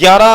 11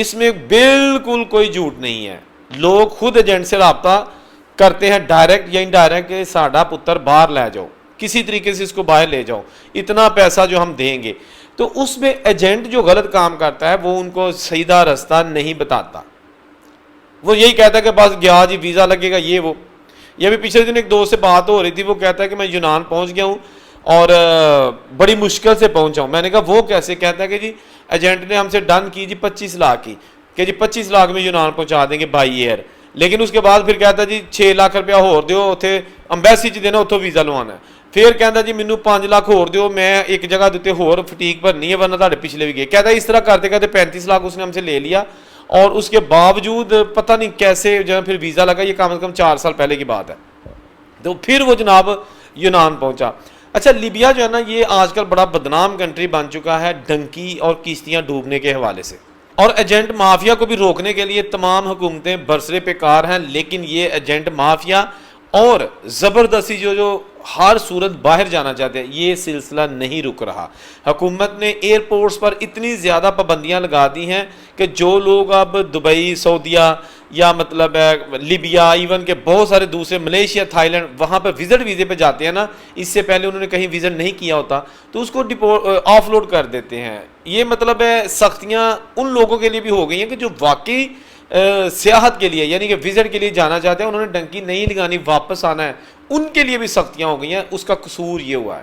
اس میں بالکل کوئی جھوٹ نہیں ہے. لوگ خود ایجنٹ سے رابطہ کرتے ہیں ڈائریکٹ یا انڈائریکٹ کہ ساڈا پتر باہر لے جاؤ, کسی طریقے سے اس کو باہر لے جاؤ, اتنا پیسہ جو ہم دیں گے. تو اس میں ایجنٹ جو غلط کام کرتا ہے وہ ان کو سیدھا رستہ نہیں بتاتا, وہ یہی کہتا ہے کہ بس گیا جی ویزا لگے گا یہ وہ. یہ ابھی پچھلے دن ایک دوست سے بات ہو رہی تھی, وہ کہتا ہے کہ میں یونان پہنچ گیا ہوں اور بڑی مشکل سے پہنچا ہوں. میں نے کہا وہ کیسے؟ کہتا ہے کہ جی ایجنٹ نے ہم سے ڈن کی جی 25 لاکھ کی, کہ جی 25 لاکھ میں یونان پہنچا دیں گے بائی ایئر. لیکن اس کے بعد پھر کہتا ہے جی 6 لاکھ روپیہ ہور دیو, اتنے امبیسی چ دینا, اتوں ویزا لوانا ہے. پھر کہتا جی مینوں 5 لاکھ ہور دیو, میں ایک جگہ دیتے ہور فٹیک بھرنی ہے ورنہ تہاڈے پچھلے بھی گئے. کہتا ہے اس طرح کرتے کرتے 35 لاکھ اس نے ہم سے لے لیا, اور اس کے باوجود پتہ نہیں کیسے جو پھر ویزا لگا. یہ کم از کم 4 سال پہلے کی بات ہے. تو پھر وہ جناب یونان پہنچا. اچھا لیبیا جو ہے نا یہ آج کل بڑا بدنام کنٹری بن چکا ہے ڈنکی اور کشتیاں ڈوبنے کے حوالے سے, اور ایجنٹ مافیا کو بھی روکنے کے لیے تمام حکومتیں برسرے پہ کار ہیں. لیکن یہ ایجنٹ مافیا اور زبردستی جو ہر صورت باہر جانا چاہتے ہیں, یہ سلسلہ نہیں رک رہا. حکومت نے ایئرپورٹس پر اتنی زیادہ پابندیاں لگا دی ہیں کہ جو لوگ اب دبئی, سعودیہ یا مطلب لیبیا, ایون کہ بہت سارے دوسرے ملیشیا, تھائی لینڈ, وہاں پہ وزٹ ویزے پہ جاتے ہیں نا, اس سے پہلے انہوں نے کہیں وزٹ نہیں کیا ہوتا تو اس کو آف لوڈ کر دیتے ہیں. یہ مطلب ہے سختیاں ان لوگوں کے لیے بھی ہو گئی ہیں کہ جو واقعی سیاحت کے لیے یعنی کہ وزٹ کے لیے جانا چاہتے ہیں, انہوں نے ڈنکی نہیں لگانی, واپس آنا ہے, ان کے لیے بھی سختیاں ہو گئی ہیں. اس کا قصور یہ ہوا ہے,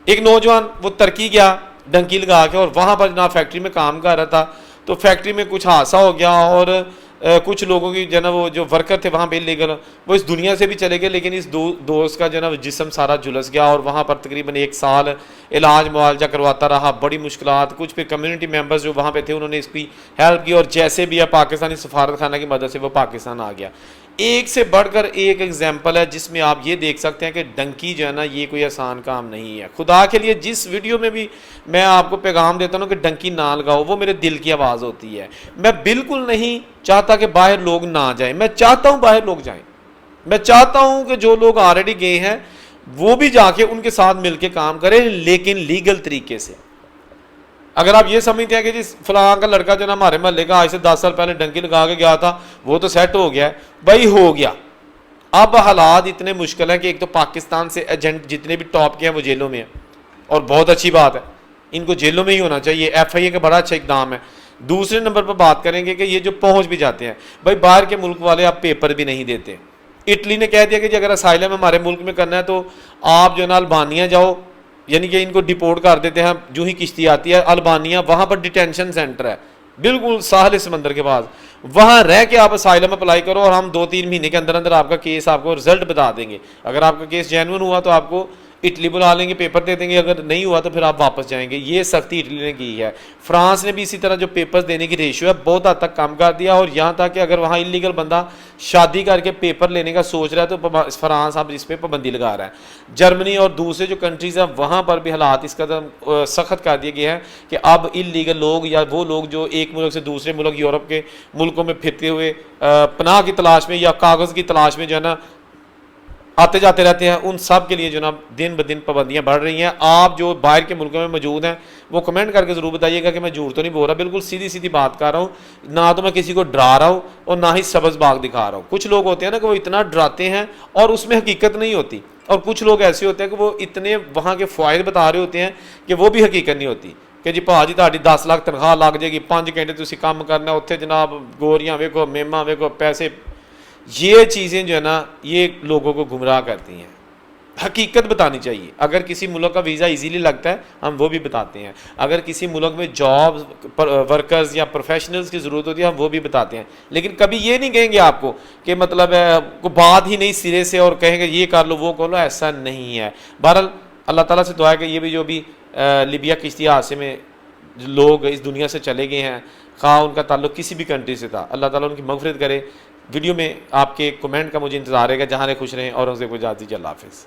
ایک نوجوان وہ ترکی گیا ڈنکی لگا کے, اور وہاں پر جناب فیکٹری میں کام کر رہا تھا, تو فیکٹری میں کچھ حادثہ ہو گیا اور کچھ لوگوں کی جو ہے نا وہ جو ورکر تھے وہاں پہ لیگل وہ اس دنیا سے بھی چلے گئے. لیکن اس دوست کا جو ہے نا جسم سارا جھلس گیا, اور وہاں پر تقریباً 1 سال علاج معالجہ کرواتا رہا, بڑی مشکلات. کچھ پھر کمیونٹی ممبرز جو وہاں پہ تھے انہوں نے اس کی ہیلپ کی, اور جیسے بھی پاکستانی سفارت خانہ کی مدد سے وہ پاکستان آ گیا. ایک سے بڑھ کر ایک ایگزامپل ہے جس میں آپ یہ دیکھ سکتے ہیں کہ ڈنکی جو ہے نا یہ کوئی آسان کام نہیں ہے. خدا کے لیے جس ویڈیو میں بھی میں آپ کو پیغام دیتا ہوں کہ ڈنکی نہ لگاؤ, وہ میرے دل کی آواز ہوتی ہے. میں بالکل نہیں چاہتا کہ باہر لوگ نہ جائیں, میں چاہتا ہوں باہر لوگ جائیں. میں چاہتا ہوں کہ جو لوگ آلریڈی گئے ہیں وہ بھی جا کے ان کے ساتھ مل کے کام کریں, لیکن لیگل طریقے سے. اگر آپ یہ سمجھتے ہیں کہ جی فلاں کا لڑکا جو نا ہمارے محلے کا آج سے 10 سال پہلے ڈنکی لگا کے گیا تھا وہ تو سیٹ ہو گیا ہے, بھائی ہو گیا. اب حالات اتنے مشکل ہیں کہ ایک تو پاکستان سے ایجنٹ جتنے بھی ٹاپ کے ہیں وہ جیلوں میں ہیں, اور بہت اچھی بات ہے, ان کو جیلوں میں ہی ہونا چاہیے. ایف آئی اے کا بڑا اچھا اقدام ہے. دوسرے نمبر پر بات کریں گے کہ یہ جو پہنچ بھی جاتے ہیں, بھائی باہر کے ملک والے آپ پیپر بھی نہیں دیتے. اٹلی نے کہہ دیا کہ جی اگر اسائلم ہمارے ملک میں کرنا ہے تو آپ جو ہے نا البانیہ جاؤ, یعنی کہ ان کو ڈپورٹ کر دیتے ہیں. جو ہی کشتی آتی ہے البانیہ, وہاں پر ڈیٹینشن سینٹر ہے بالکل ساحل سمندر کے پاس, وہاں رہ کے آپ اسائلم اپلائی کرو, اور ہم 2-3 مہینے کے اندر اندر آپ کا کیس آپ کو رزلٹ بتا دیں گے. اگر آپ کا کیس جینوئن ہوا تو آپ کو اٹلی بلا لیں گے, پیپر دے دیں گے, اگر نہیں ہوا تو پھر آپ واپس جائیں گے. یہ سختی اٹلی نے کی ہے. فرانس نے بھی اسی طرح جو پیپرز دینے کی ریشیو ہے بہت حد تک کم کر دیا, اور یہاں تک کہ اگر وہاں انلیگل بندہ شادی کر کے پیپر لینے کا سوچ رہا ہے تو فرانس اب اس پہ پابندی لگا رہا ہے. جرمنی اور دوسرے جو کنٹریز ہیں وہاں پر بھی حالات اس قدر سخت کر دیے گئے ہیں کہ اب انلیگل لوگ یا وہ لوگ جو ایک ملک سے دوسرے ملک یورپ کے ملکوں میں پھرتے ہوئے پناہ کی تلاش میں یا کاغذ کی تلاش میں جو ہے نا آتے جاتے رہتے ہیں, ان سب کے لیے جناب دن بدن پابندیاں بڑھ رہی ہیں. آپ جو باہر کے ملکوں میں موجود ہیں وہ کمنٹ کر کے ضرور بتائیے گا کہ میں جھوٹ تو نہیں بول رہا, بالکل سیدھی سیدھی بات کر رہا ہوں, نہ تو میں کسی کو ڈرا رہا ہوں اور نہ ہی سبز باغ دکھا رہا ہوں. کچھ لوگ ہوتے ہیں نا کہ وہ اتنا ڈراتے ہیں اور اس میں حقیقت نہیں ہوتی, اور کچھ لوگ ایسے ہوتے ہیں کہ وہ اتنے وہاں کے فوائد بتا رہے ہوتے ہیں کہ وہ بھی حقیقت نہیں ہوتی. کہ جی بھا جی تہاڈی 10 لاکھ تنخواہ لگ جائے گی, 5 گھنٹے تسی کام کرنا, اتنے جناب گوریاں ویکھو, میما ویکھو, پیسے. یہ چیزیں جو ہے نا یہ لوگوں کو گمراہ کرتی ہیں. حقیقت بتانی چاہیے. اگر کسی ملک کا ویزا ایزیلی لگتا ہے ہم وہ بھی بتاتے ہیں, اگر کسی ملک میں جاب ورکرز یا پروفیشنلز کی ضرورت ہوتی ہے ہم وہ بھی بتاتے ہیں. لیکن کبھی یہ نہیں کہیں گے آپ کو کہ مطلب کوئی بات ہی نہیں سرے سے اور کہیں گے یہ کر لو وہ کر لو, ایسا نہیں ہے. بہرحال اللہ تعالیٰ سے دعا ہے کہ یہ بھی جو بھی لیبیا کشتی حادثے میں لوگ اس دنیا سے چلے گئے ہیں, خواہ ان کا تعلق کسی بھی کنٹری سے تھا, اللہ تعالیٰ ان کی مغفرت کرے. ویڈیو میں آپ کے کمنٹ کا مجھے انتظار رہے گا. جہاں خوش رہیں اور ان سے کوئی اجازت دیجیے. اللہ حافظ.